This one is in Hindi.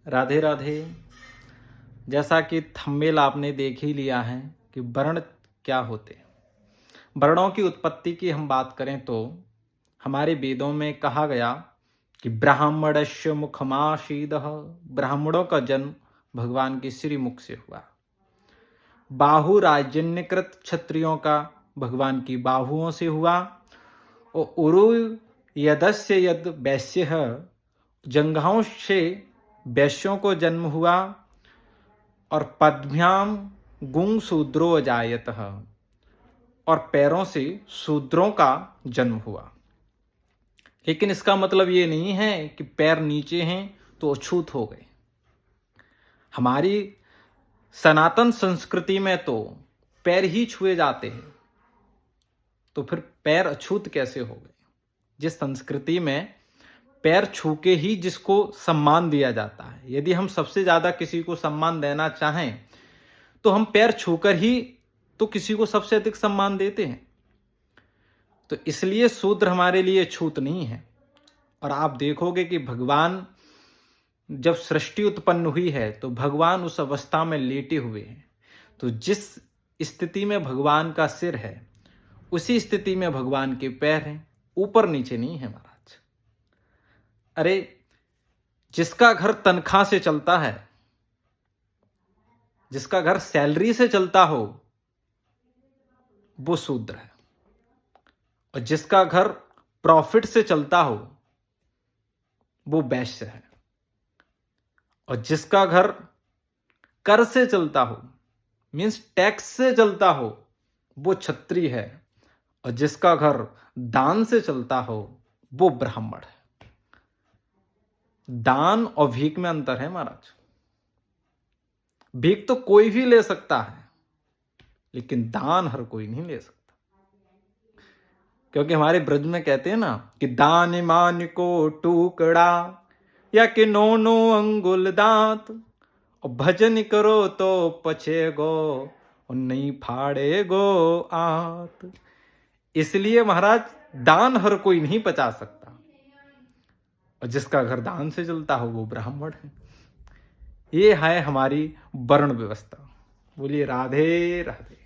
राधे राधे। जैसा कि थंबनेल आपने देख ही लिया है कि वर्ण क्या होते हैं। वर्णों की उत्पत्ति की हम बात करें तो हमारे वेदों में कहा गया कि ब्राह्मणस्य मुखमासीदः, ब्राह्मणों का जन्म भगवान के श्री मुख से हुआ। बाहुराजन्यकृत क्षत्रियों का भगवान की बाहुओं से हुआ। और उरु यदस्य यद वैश्य, जंघाओं से वैश्यों को जन्म हुआ। और पद्भ्याम गुं शूद्रो अजायतः, और पैरों से शूद्रों का जन्म हुआ। लेकिन इसका मतलब ये नहीं है कि पैर नीचे हैं तो अछूत हो गए। हमारी सनातन संस्कृति में तो पैर ही छुए जाते हैं, तो फिर पैर अछूत कैसे हो गए? जिस संस्कृति में पैर छू के ही जिसको सम्मान दिया जाता है, यदि हम सबसे ज्यादा किसी को सम्मान देना चाहें तो हम पैर छूकर ही तो किसी को सबसे अधिक सम्मान देते हैं। तो इसलिए शूद्र हमारे लिए छूत नहीं है। और आप देखोगे कि भगवान जब सृष्टि उत्पन्न हुई है तो भगवान उस अवस्था में लेटे हुए हैं। तो जिस स्थिति में भगवान का सिर है उसी स्थिति में भगवान के पैर हैं, ऊपर नीचे नहीं है महाराज। अरे जिसका घर तनख्वाह से चलता है, जिसका घर सैलरी से चलता हो, वो शूद्र है। और जिसका घर प्रॉफिट से चलता हो वो वैश्य है। और जिसका घर कर से चलता हो, मीन्स टैक्स से चलता हो, वो क्षत्रिय है। और जिसका घर दान से चलता हो वो ब्राह्मण है। दान और भीख में अंतर है महाराज। भीख तो कोई भी ले सकता है, लेकिन दान हर कोई नहीं ले सकता। क्योंकि हमारे ब्रज में कहते हैं ना कि दान मान को टुकड़ा या कि नो अंगुल दांत, और भजन करो तो पछेगो और नहीं फाड़ेगो आत। इसलिए महाराज दान हर कोई नहीं पचा सकता, और जिसका घर दान से चलता हो वो ब्राह्मण है। ये है हमारी वर्ण व्यवस्था। बोलिए राधे राधे।